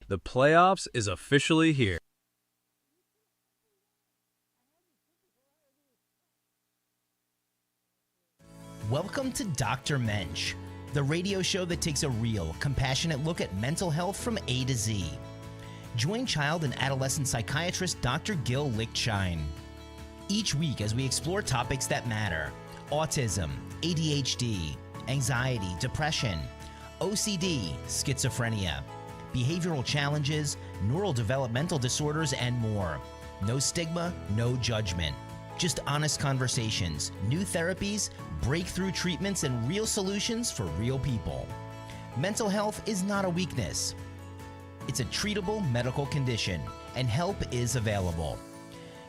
The playoffs is officially here. Welcome to Dr. Mensch, the radio show that takes a real, compassionate look at mental health from A to Z. Join child and adolescent psychiatrist Dr. Gil Lichtshein each week as we explore topics that matter: autism, ADHD, anxiety, depression, OCD, schizophrenia, behavioral challenges, neurodevelopmental disorders, and more. No stigma, no judgment. Just honest conversations, new therapies, breakthrough treatments, and real solutions for real people. Mental health is not a weakness. It's a treatable medical condition, and help is available.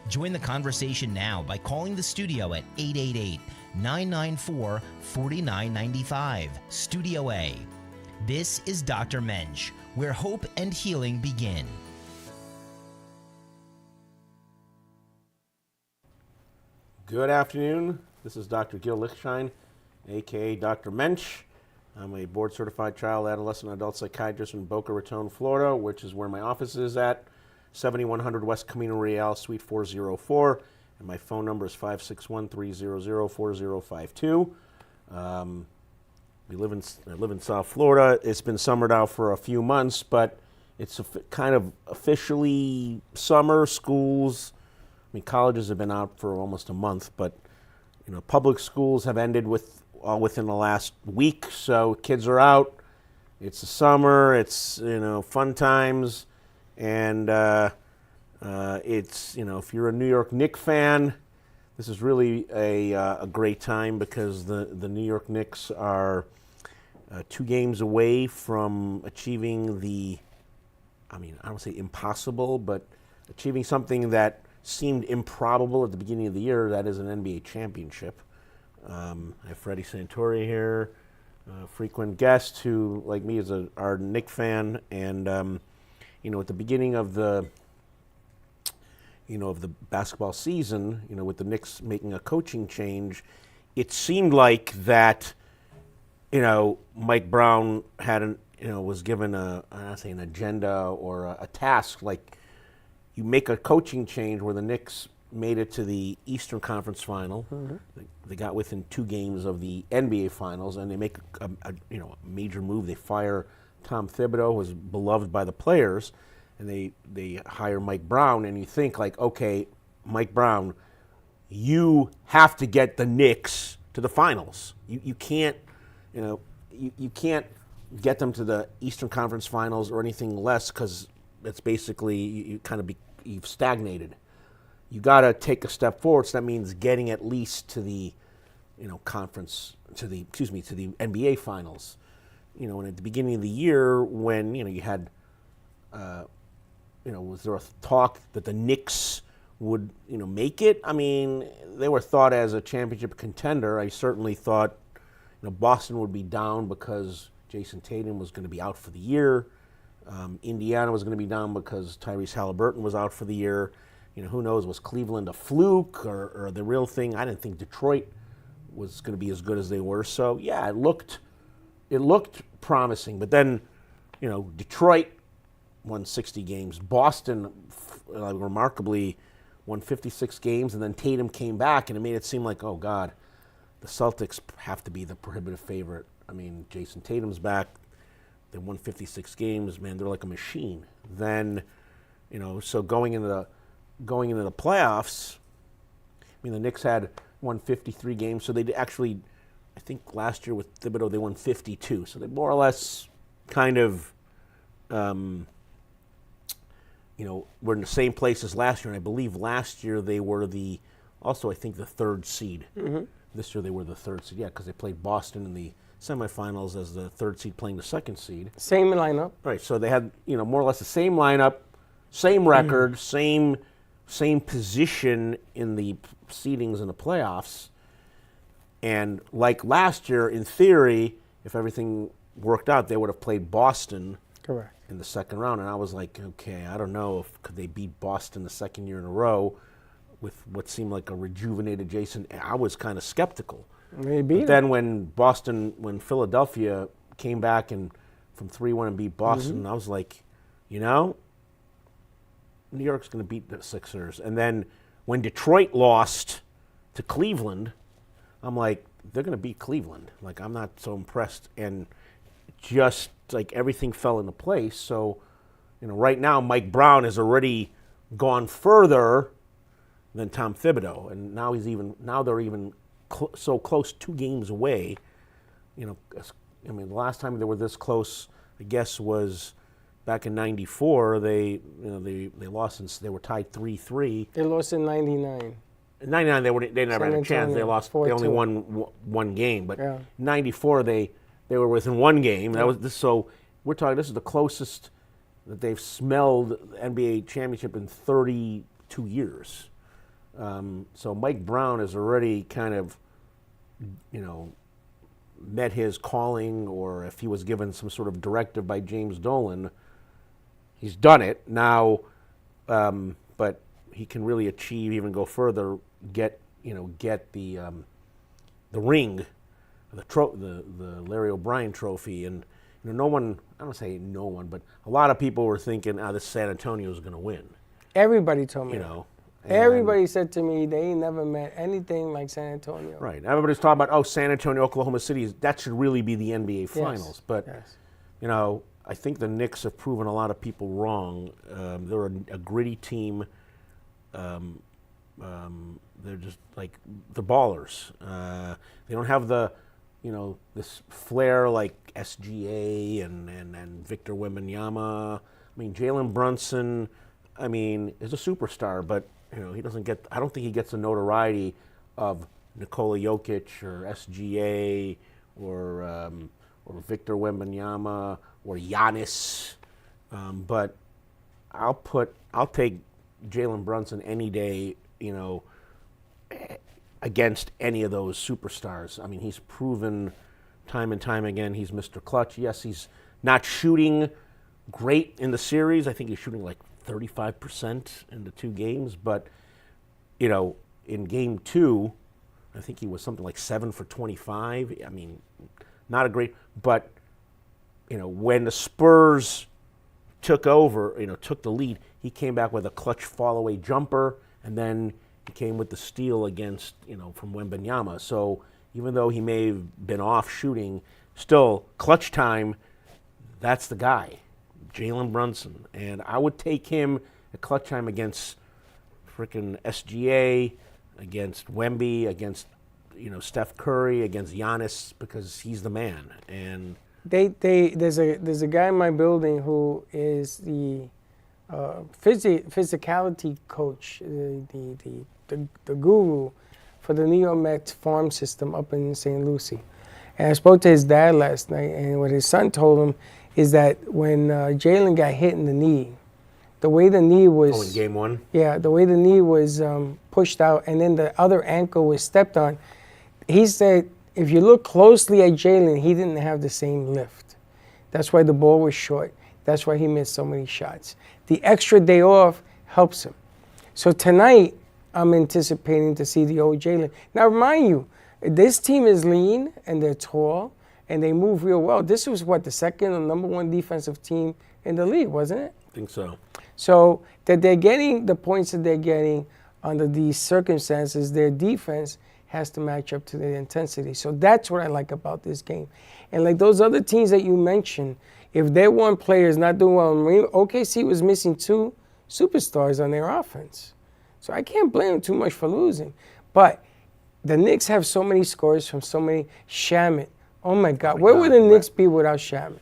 Join the conversation now by calling the studio at 888-994-4995, Studio A. This is Dr. Mensch, where hope and healing begin. Good afternoon. This is Dr. Gil Lichtshein, aka Dr. Mensch. I'm a board-certified child, adolescent, adult psychiatrist in Boca Raton, Florida, which is where my office is at, 7100 West Camino Real, Suite 404, and my phone number is 561-300-4052. I live in South Florida. It's been summer now for a few months, but it's kind of officially summer. Schools, I mean, colleges have been out for almost a month, but public schools have ended all within the last week. So kids are out. It's the summer. It's fun times, and it's if you're a New York Knicks fan, this is really a great time because the New York Knicks are 2 games away from achieving I don't say impossible, but achieving something that seemed improbable at the beginning of the year, that is an NBA championship. I have Freddy Santory here, a frequent guest who, like me, is our Knicks fan, and at the beginning of the basketball season, with the Knicks making a coaching change, it seemed like that, Mike Brown was given an agenda or a task. Like, you make a coaching change where the Knicks made it to the Eastern Conference Final. Mm-hmm. They got within 2 games of the NBA Finals, and they make a major move. They fire Tom Thibodeau, who was beloved by the players, and they hire Mike Brown. And you think, like, okay, Mike Brown, you have to get the Knicks to the finals. You can't you can't get them to the Eastern Conference Finals or anything less, because it's basically you've stagnated. You got to take a step forward. So that means getting at least to the conference, to the NBA Finals. And at the beginning of the year, when you had was there a talk that the Knicks would make it? I mean, they were thought as a championship contender. I certainly thought Boston would be down because Jason Tatum was going to be out for the year. Indiana was going to be down because Tyrese Halliburton was out for the year. Who knows, was Cleveland a fluke or the real thing? I didn't think Detroit was going to be as good as they were. So yeah, it looked promising. But then, Detroit won 60 games. Boston, remarkably, won 56 games, and then Tatum came back, and it made it seem like, oh God, the Celtics have to be the prohibitive favorite. I mean, Jason Tatum's back. They won 56 games. Man, they're like a machine. Then, so going into the playoffs, I mean, the Knicks had won 53 games. So they actually, I think last year with Thibodeau, they won 52. So they more or less kind of, were in the same place as last year. And I believe last year they were the 3rd seed. Mm-hmm. This year they were the 3rd seed, because they played Boston in the semifinals as the 3rd seed playing the 2nd seed. Same lineup. Right, so they had, more or less the same lineup, same record, same position in the seedings in the playoffs. And like last year, in theory, if everything worked out, they would have played Boston. Correct. In the second round. And I was like, okay, I don't know could they beat Boston the second year in a row with what seemed like a rejuvenated Jason. I was kind of skeptical. Maybe. But then when Philadelphia came back and from 3-1 and beat Boston, I was like, you know, New York's going to beat the Sixers. And then when Detroit lost to Cleveland, I'm like, they're going to beat Cleveland. Like, I'm not so impressed. And just like everything fell into place. So, you know, right now Mike Brown has already gone further than Tom Thibodeau, and now they're even so close, 2 games away. You know, I mean, the last time they were this close, I guess, was back in '94. They lost and they were tied 3-3. They lost in '99. In '99 they never had a chance. They lost. 4-2. They only won one game, but Yeah. '94 they were within one game. That was this. So we're talking. This is the closest that they've smelled the NBA championship in 32 years. So Mike Brown has already kind of, you know, met his calling, or if he was given some sort of directive by James Dolan, he's done it now. But he can really achieve, even go further, get the ring, the Larry O'Brien Trophy, and you know, no one. I don't say no one, but a lot of people were thinking, this San Antonio is going to win. Everybody told me. You know. Everybody said to me they ain't never met anything like San Antonio. Right. Everybody's talking about, San Antonio, Oklahoma City. That should really be the NBA Finals. Yes. But, Yes. you know, I think the Knicks have proven a lot of people wrong. They're a gritty team. They're just like the ballers. They don't have the, you know, this flair like SGA and Victor Wembanyama. I mean, Jalen Brunson, I mean, is a superstar, but you know, he doesn't get. I don't think he gets the notoriety of Nikola Jokic or SGA or Victor Wembanyama or Giannis. But I'll take Jalen Brunson any day. You know, against any of those superstars. I mean, he's proven time and time again he's Mr. Clutch. Yes, he's not shooting great in the series. I think he's shooting like 35% in the 2 games, but you know, in game 2, I think he was something like 7 for 25. I mean, not a great, but you know, when the Spurs took over, you know, took the lead, he came back with a clutch fall-away jumper, and then he came with the steal against, you know, from Wembanyama. So even though he may have been off shooting, still clutch time, that's the guy. Jalen Brunson, and I would take him at clutch time against freaking SGA, against Wemby, against, you know, Steph Curry, against Giannis, because he's the man. And There's a guy in my building who is the physicality coach, the guru for the New York Mets farm system up in St. Lucie. And I spoke to his dad last night, and what his son told him is that when Jalen got hit in the knee, the way the knee was... Oh, in game 1? Yeah, the way the knee was pushed out and then the other ankle was stepped on, he said if you look closely at Jalen, he didn't have the same lift. That's why the ball was short. That's why he missed so many shots. The extra day off helps him. So tonight, I'm anticipating to see the old Jalen. Now, remind you, this team is lean and they're tall and they move real well. This was, what, the second or number 1 defensive team in the league, wasn't it? I think so. So that they're getting the points that they're getting under these circumstances, their defense has to match up to their intensity. So that's what I like about this game. And like those other teams that you mentioned, if their one player is not doing well, OKC was missing 2 superstars on their offense. So I can't blame them too much for losing. But the Knicks have so many scores from so many. Shamet. Oh my God. Where would the Knicks be without Shamet?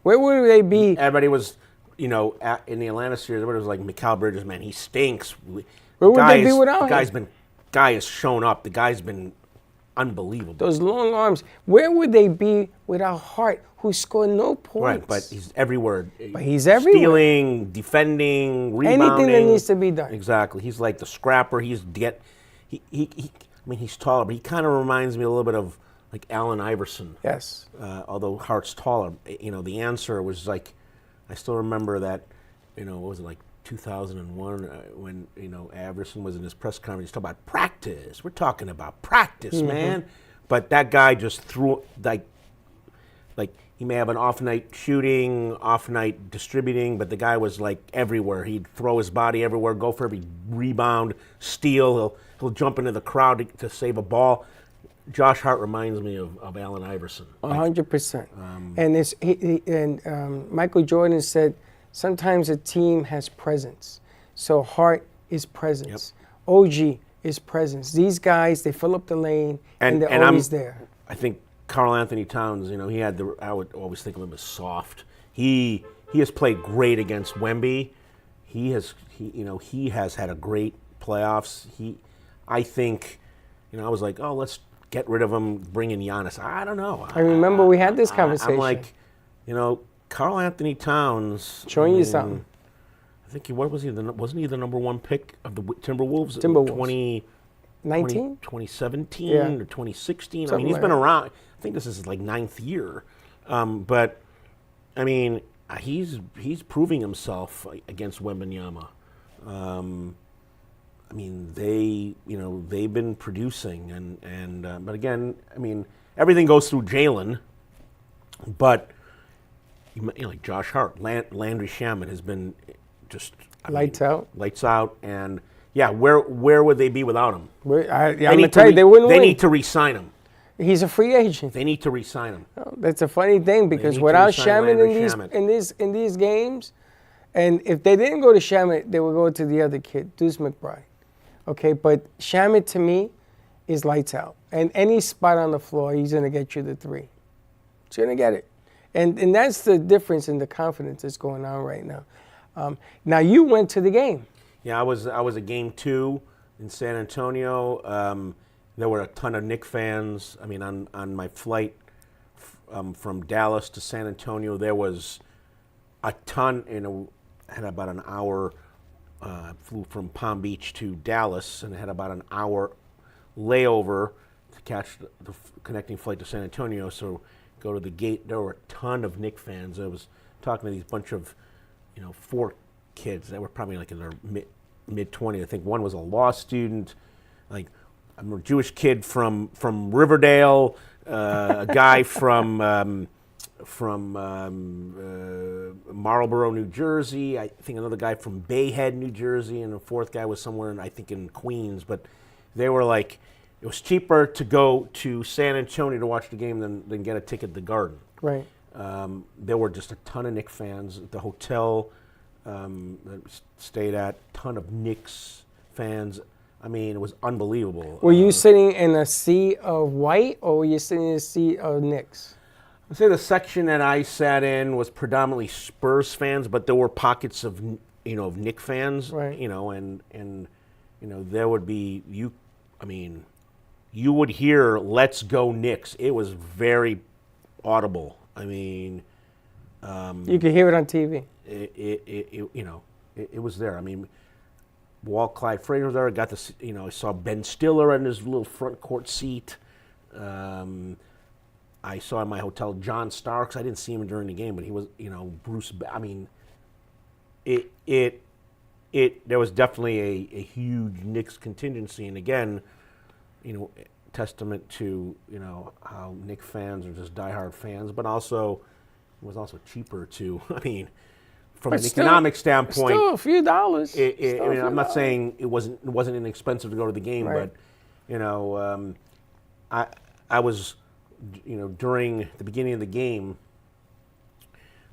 Where would they be? Everybody was, you know, in the Atlanta series, everybody was like, Mikal Bridges, man, he stinks. Where would they be without him? Guy has shown up. The guy's been unbelievable. Those long arms. Where would they be without Hart, who scored no points? Right, but he's everywhere. But he's everywhere. Stealing, defending, rebounding. Anything that needs to be done. Exactly. He's like the scrapper. I mean, he's taller, but he kind of reminds me a little bit of like Allen Iverson. Yes. Although Hart's taller. You know, the answer was like, I still remember that, you know, what was it, like 2001 when, you know, Iverson was in his press conference. He's talking about practice. We're talking about practice, man. But that guy just threw, like, like he may have an off night shooting, off night distributing, but the guy was like everywhere. He'd throw his body everywhere, go for every rebound, steal. He'll jump into the crowd to save a ball. Josh Hart reminds me of Allen Iverson. 100%. And Michael Jordan said, sometimes a team has presence. So Hart is presence. Yep. OG is presence. These guys, they fill up the lane and they're always there. I think Karl Anthony Towns, he had I would always think of him as soft. He has played great against Wemby. He has had a great playoffs. I think, I was like, oh, let's get rid of him, bring in Giannis. I don't know. I remember we had this conversation. I'm like, Karl Anthony Towns. Showing you something. I think wasn't he the number one pick of the Timberwolves? 2019? 2017 or 2016. Something he's been around. I think this is his ninth year. But I mean, he's proving himself against Wembanyama. I mean, they've been producing, and but again, I mean, everything goes through Jalen. But like Josh Hart, Landry Shamet has been just lights out, and yeah, where would they be without him? I'm gonna tell you, they wouldn't win. They need to re-sign him. He's a free agent. They need to re-sign him. Oh, that's a funny thing because without Shamet in these games, and if they didn't go to Shamet, they would go to the other kid, Deuce McBride. Okay, but Shamet to me is lights out. And any spot on the floor, he's going to get you the three. He's going to get it. And that's the difference in the confidence that's going on right now. Now, you went to the game. Yeah, I was at Game 2 in San Antonio. There were a ton of Knicks fans. I mean, on my flight from Dallas to San Antonio, there was a ton. Had about an hour. Flew from Palm Beach to Dallas and had about an hour layover to catch the connecting flight to San Antonio. So go to the gate. There were a ton of Knicks fans. I was talking to these bunch of, 4 kids that were probably like in their mid-20s. I think one was a law student. Like, I'm a Jewish kid from Riverdale, a guy from Marlboro, New Jersey. I think another guy from Bayhead, New Jersey, and a fourth guy was somewhere in Queens. But they were like, it was cheaper to go to San Antonio to watch the game than get a ticket at the Garden. Right. There were just a ton of Knicks fans at the hotel that we stayed at. Ton of Knicks fans. I mean, it was unbelievable. Were you sitting in a sea of white, or were you sitting in a sea of Knicks? I'd say the section that I sat in was predominantly Spurs fans, but there were pockets of of Knicks fans, right. And there would be you would hear "Let's go Knicks." It was very audible. I mean, you could hear it on TV. It was there. I mean, Walt Clyde Frazier was there. I got to I saw Ben Stiller in his little front court seat. I saw in my hotel John Starks. I didn't see him during the game, but he was, Bruce. I mean, there was definitely a huge Knicks contingency, and again, testament to how Knicks fans are just diehard fans, but also it was also cheaper to. I mean, from an economic standpoint, still a few dollars. I'm not saying it wasn't inexpensive to go to the game, right. But I was. During the beginning of the game,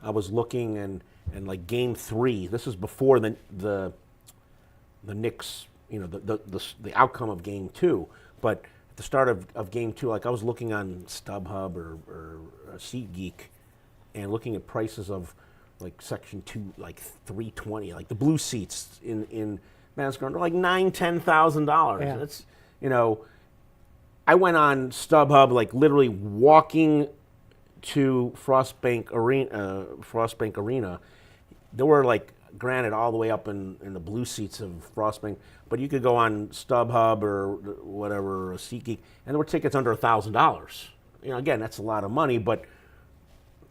I was looking and like Game 3. This was before the Knicks, the outcome of Game 2. But at the start of Game 2, like I was looking on StubHub or SeatGeek, and looking at prices of like Section 2, like $320, like the blue seats in Madison Square, like $9,000-$10,000. Yeah. That's I went on StubHub, like literally walking to Frostbank Arena. There were like, granted, all the way up in the blue seats of Frostbank, but you could go on StubHub or whatever, SeatGeek, and there were tickets under $1,000. Again, that's a lot of money, but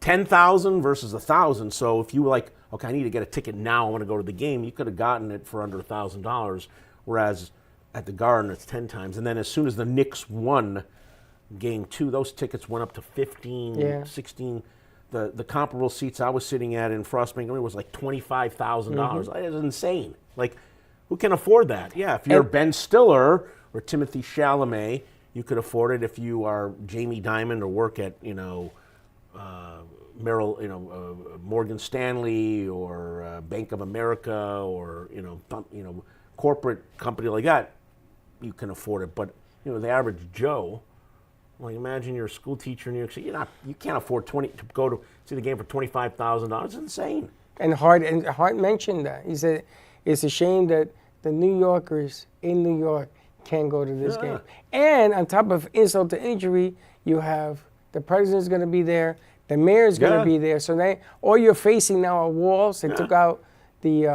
$10,000 versus $1,000. So if you were like, okay, I need to get a ticket now, I want to go to the game, you could have gotten it for under $1,000, whereas at the Garden, it's 10 times. And then as soon as the Knicks won, Game 2, those tickets went up to 15, Yeah. 16. The comparable seats I was sitting at in Frostbank was like $25,000. That is insane. Like, who can afford that? Yeah, if you're Ben Stiller or Timothy Chalamet, you could afford it. If you are Jamie Dimon or work at, Morgan Stanley or Bank of America or corporate company like that, you can afford it. But the average Joe, like imagine you're a school teacher in New York City, you can't afford to go to see the game for $25,000. It's insane. And Hart mentioned that. He said it's a shame that the New Yorkers in New York can't go to this game. And on top of insult to injury, you have the president's going to be there, the mayor's going to be there. So all you're facing now are walls. They took out the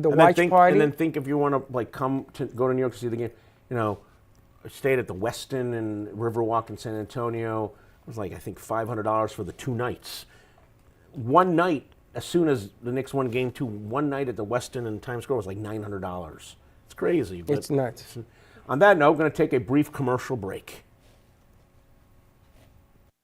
watch party. And then think if you want to go to New York to see the game, I stayed at the Westin and Riverwalk in San Antonio. It was like, I think, $500 for the 2 nights. One night, as soon as the Knicks won Game 2, one night at the Westin in Times Square was like $900. It's crazy. But it's nuts. On that note, we're going to take a brief commercial break.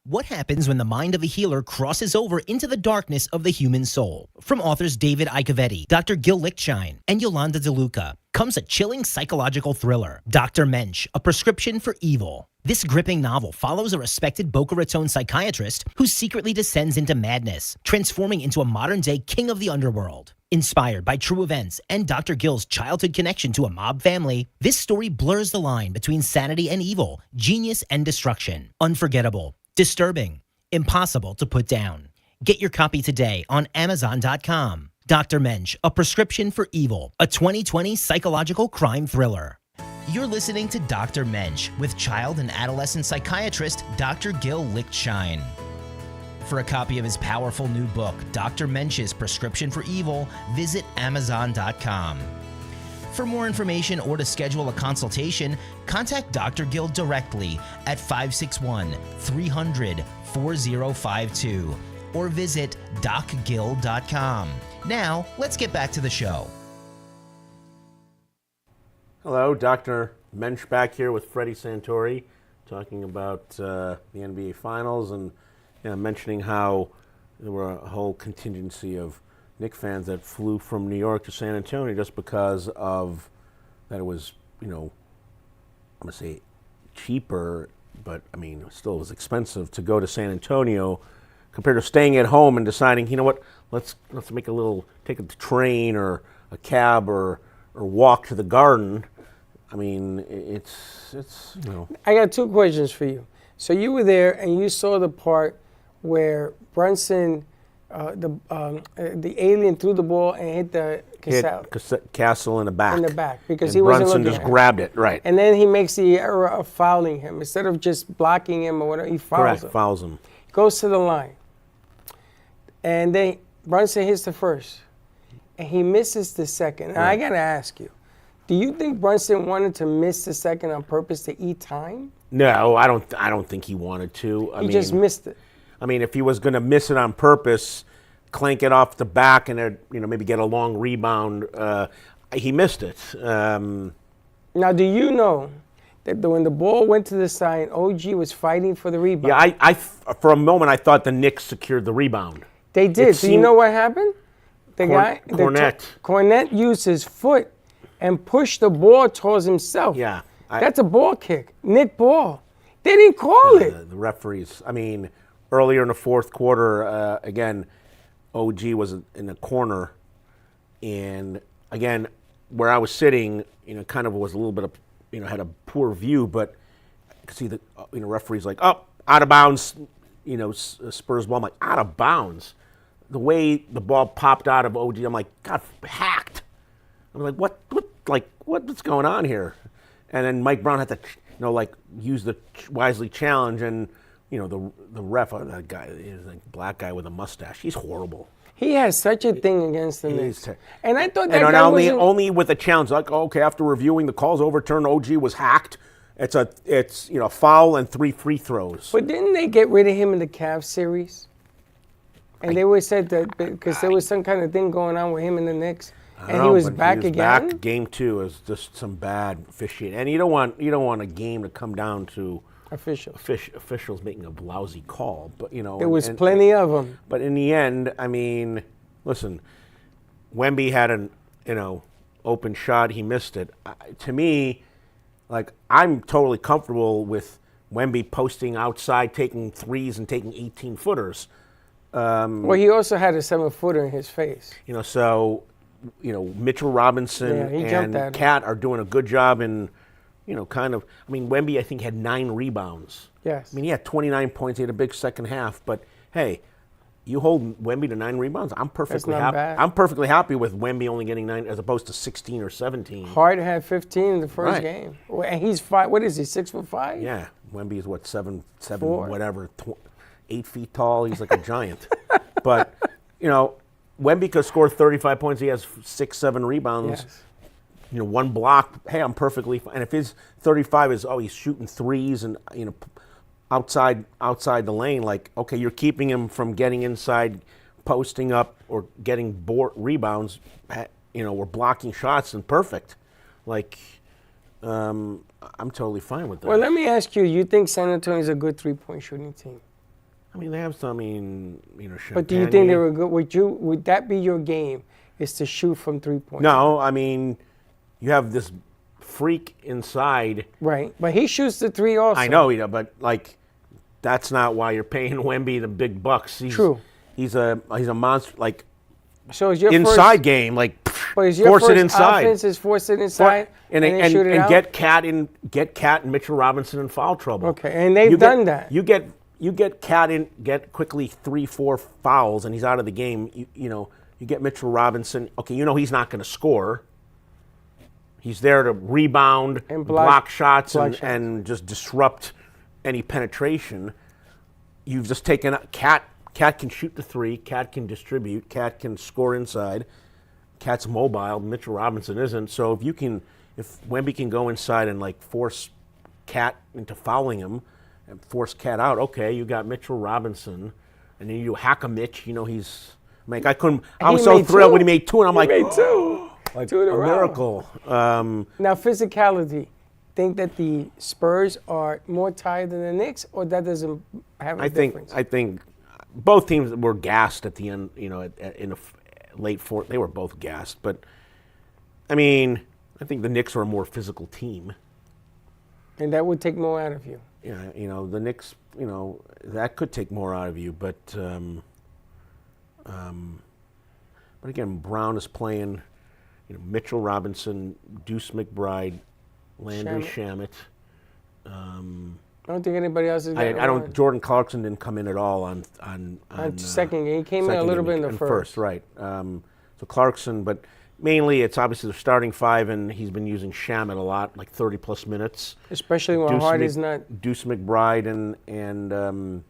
What happens when the mind of a healer crosses over into the darkness of the human soul? From authors David Icovetti, Dr. Gil Lichtshein, and Yolanda DeLuca comes a chilling psychological thriller, Dr. Mensch, A Prescription for Evil. This gripping novel follows a respected Boca Raton psychiatrist who secretly descends into madness, transforming into a modern-day king of the underworld. Inspired by true events and Dr. Gil's childhood connection to a mob family, this story blurs the line between sanity and evil, genius and destruction. Unforgettable, disturbing, impossible to put down. Get your copy today on Amazon.com. Dr. Mensch, A Prescription for Evil, a 2020 psychological crime thriller. You're listening to Dr. Mensch with child and adolescent psychiatrist Dr. Gil Lichtshein. For a copy of his powerful new book, Dr. Mensch's Prescription for Evil, visit Amazon.com. For more information or to schedule a consultation, contact Dr. Gil directly at 561-300-4052 or visit docgil.com. Now, let's get back to the show. Hello, Dr. Mensch back here with Freddy Santory, talking about the NBA Finals and mentioning how there were a whole contingency of Knicks fans that flew from New York to San Antonio just because of that it was, I'm going to say cheaper, but I mean, still it was expensive to go to San Antonio compared to staying at home and deciding, let's take a train or a cab or walk to the Garden. I mean, it's. I got 2 questions for you. So you were there and you saw the part where Brunson, the alien threw the ball and hit the Castle in the back. In the back, because and he wasn't Brunson looking just at him. grabbed it, right. And then he makes the error of fouling him. Instead of just blocking him or whatever, he fouls him. Fouls him. Goes to the line. And then Brunson hits the first. And he misses the second. Now, I got to ask you, do you think Brunson wanted to miss the second on purpose to eat time? No, I don't think he wanted to. He just missed it. I mean, if he was going to miss it on purpose, clank it off the back and maybe get a long rebound, he missed it. Now, do you know that when the ball went to the side, OG was fighting for the rebound? Yeah, I for a moment I thought the Knicks secured the rebound. They did. Do you know what happened? Cornette used his foot and pushed the ball towards himself. Yeah. That's a ball kick. Nick ball. They didn't call it. The referees, earlier in the fourth quarter, again, OG was in the corner. And again, where I was sitting, kind of was a little bit of, had a poor view, but I could see the, referees like, out of bounds, Spurs ball. I'm like, out of bounds. The way the ball popped out of OG, I'm like, got hacked. I'm like, what's going on here? And then Mike Brown had to, use the wisely challenge, and the ref, that guy is a black guy with a mustache. He's horrible. He has such a thing against the Knicks. And I thought that guy wasn't... only with a challenge, like, okay, after reviewing the calls overturned, OG was hacked. It's foul and 3 free throws. But didn't they get rid of him in the Cavs series? And they always said that because there was some kind of thing going on with him in the Knicks, and he was back again. Back. Game 2 is just some bad officiating, and you don't want a game to come down to officials making a lousy call. But there was plenty of them. But in the end, I mean, listen, Wemby had an open shot. He missed it. To me, like, I'm totally comfortable with Wemby posting outside, taking threes and taking 18-footers. Well, he also had a 7-footer in his face. So, Mitchell Robinson and Cat are doing a good job in, Wemby, I think, had 9 rebounds. Yes. I mean, he had 29 points. He had a big second half. But, hey, you hold Wemby to 9 rebounds, I'm perfectly happy. Bad. I'm perfectly happy with Wemby only getting 9 as opposed to 16 or 17. Hart had 15 in the first game. And he's 5, what is he, 6'5"? Yeah. Wemby is what, 7, 4. whatever, 8 feet tall. He's like a giant. But, Wemby could score 35 points. He has 6, 7 rebounds. Yes. 1 block. Hey, I'm perfectly fine. And if his 35 is, he's shooting threes and, outside the lane, like, okay, you're keeping him from getting inside, posting up, or getting rebounds, or blocking shots, and perfect. Like, I'm totally fine with that. Well, let me ask you, you think San Antonio is a good three-point shooting team? I mean, they have some, But do you think they were good? Would that be your game, is to shoot from three-point? No, I mean, you have this freak inside. Right, but he shoots the three also. I know, but, like, that's not why you're paying Wemby the big bucks. True. He's a monster. Like, so is your inside game, like, force it inside. Offense is force it inside and shoot it out? Get Cat and Mitchell Robinson in foul trouble. Okay, and they've done that. You get Cat in, get quickly 3-4 fouls, and he's out of the game. You get Mitchell Robinson. Okay, he's not going to score. He's there to rebound, and block shots, and just disrupt any penetration. You've just taken Cat. Cat can shoot the three. Cat can distribute. Cat can score inside. Cat's mobile. Mitchell Robinson isn't. So if Wemby can go inside and, like, force Cat into fouling him and force Cat out, okay, you got Mitchell Robinson, and then you hack a Mitch. He's. I was so thrilled when he made 2, and I'm like, made 2. Like 2 in a a row. miracle. Now, physicality. Think that the Spurs are more tired than the Knicks, or that doesn't have a difference? I think both teams were gassed at the end. In the late fourth, they were both gassed. But I mean, I think the Knicks are a more physical team, and that would take more out of you. Yeah, the Knicks, that could take more out of you. But again, Brown is playing. Mitchell Robinson, Deuce McBride, Landry Shamet. I don't think anybody else is. Jordan Clarkson didn't come in at all on second game. He came in a little bit in the first. Right. So Clarkson, but mainly it's obviously the starting 5, and he's been using Shamet a lot, like 30+ minutes. Especially when Hart is not. Deuce McBride and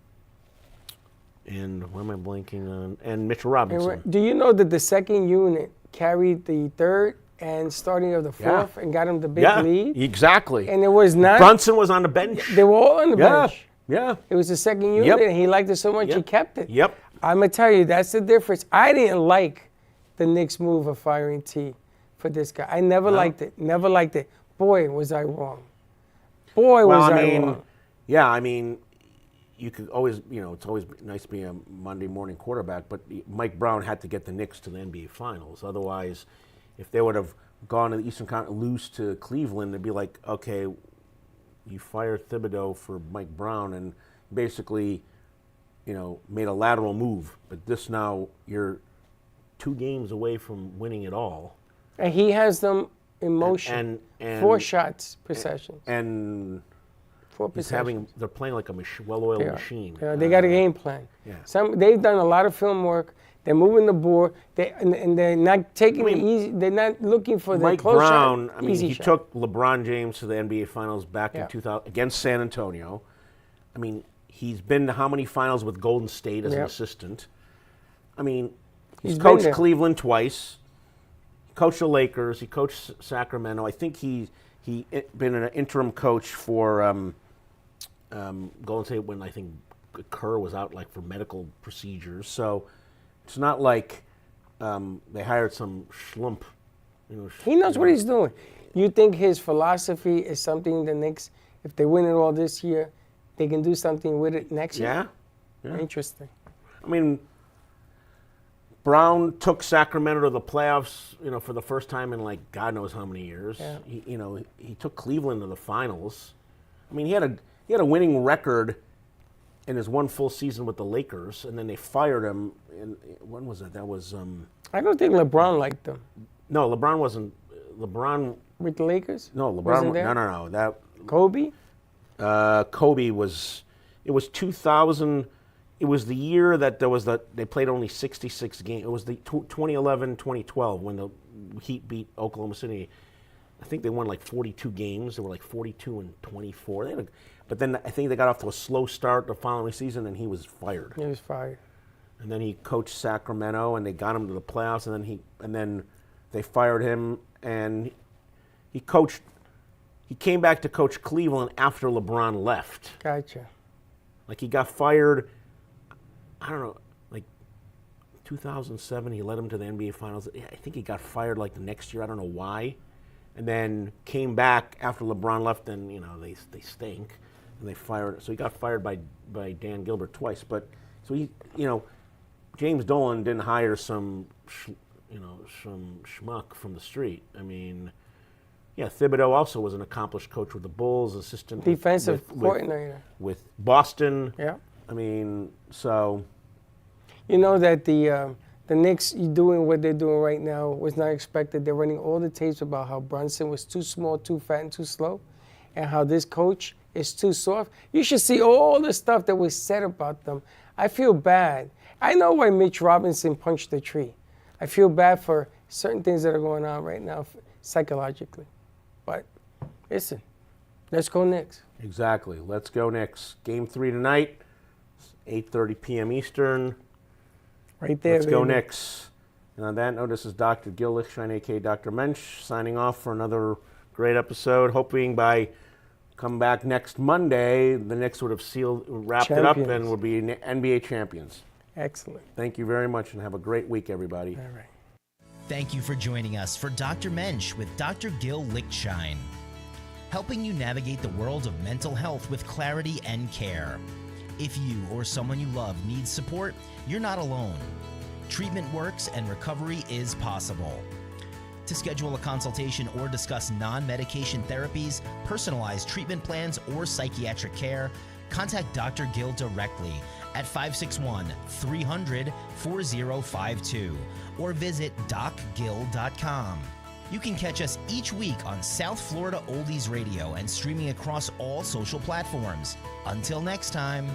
what am I blanking on? And Mitchell Robinson. Do you know that the second unit carried the third and starting of the fourth and got him the big lead? Yeah, exactly. And it was not. Brunson was on the bench. They were all on the bench. Yeah. It was the second unit, and he liked it so much he kept it. Yep. I'm going to tell you, that's the difference. I didn't like the Knicks move of firing T for this guy. I never liked it. Never liked it. Boy, was I wrong. Boy, was I wrong. Yeah, I mean, you could always, it's always nice to be a Monday morning quarterback, but Mike Brown had to get the Knicks to the NBA Finals. Otherwise, if they would have gone to the Eastern Conference, lose to Cleveland, they'd be like, okay, you fired Thibodeau for Mike Brown and basically, made a lateral move. But this now, you're 2 games away from winning it all. And he has them in motion. And 4 shots per session. And 4 possessions. they're playing like a well-oiled machine. Yeah, they got a game plan. Yeah. They've done a lot of film work. They're moving the board. And they're not taking it easy. They're not looking for the close Brown, shot. He took LeBron James to the NBA Finals back in 2000 against San Antonio. I mean, he's been to how many finals with Golden State as an assistant? I mean, he's coached Cleveland twice. He coached the Lakers. He coached Sacramento. I think he been an interim coach for Golden State when I think Kerr was out like for medical procedures. So it's not like they hired some schlump. He knows what he's doing. You think his philosophy is something the Knicks, if they win it all this year, they can do something with it next Yeah. year? Interesting. I mean, Brown took Sacramento to the playoffs, for the first time in like God knows how many years. Yeah. He took Cleveland to the finals. I mean, he had a winning record in his one full season with the Lakers, and then they fired him. When was that? That was I don't think LeBron liked them. no, LeBron wasn't. LeBron With the Lakers? no, LeBron. Wasn't there? No. That Kobe? Kobe was. It was 2000. It was the year that they played only 66 games. It was the 2011-2012 when the Heat beat Oklahoma City. I think they won like 42 games. They were like 42-24. But then I think they got off to a slow start the following season, and he was fired. He was fired. And then he coached Sacramento, and they got him to the playoffs. And then they fired him, and he coached. He came back to coach Cleveland after LeBron left. Gotcha. Like he got fired. I don't know, like 2007. He led him to the NBA Finals. I think he got fired like the next year. I don't know why. And then came back after LeBron left, and they stink, and they fired. So he got fired by Dan Gilbert twice. But so he, James Dolan didn't hire some schmuck from the street. I mean, yeah, Thibodeau also was an accomplished coach with the Bulls, assistant Defensive coordinator with Boston. Yeah. I mean, so. You know that the Knicks doing what they're doing right now was not expected. They're running all the tapes about how Brunson was too small, too fat, and too slow, and how this coach is too soft. You should see all the stuff that was said about them. I feel bad. I know why Mitch Robinson punched the tree. I feel bad for certain things that are going on right now psychologically. But listen, let's go Knicks. Exactly. Let's go Knicks. Game 3 tonight, 8:30 p.m. Eastern. Right there, Let's go baby. Knicks. And on that note, this is Dr. Gil Lichtshein, a.k.a. Dr. Mensch, signing off for another great episode. Hoping by come back next Monday, the Knicks would have wrapped it up and would be NBA champions. Excellent. Thank you very much, and have a great week, everybody. All right. Thank you for joining us for Dr. Mensch with Dr. Gil Lichtshein, helping you navigate the world of mental health with clarity and care. If you or someone you love needs support, you're not alone. Treatment works and recovery is possible. To schedule a consultation or discuss non-medication therapies, personalized treatment plans, or psychiatric care, contact Dr. Gil directly at 561-300-4052 or visit docgil.com. You can catch us each week on South Florida Oldies Radio and streaming across all social platforms. Until next time.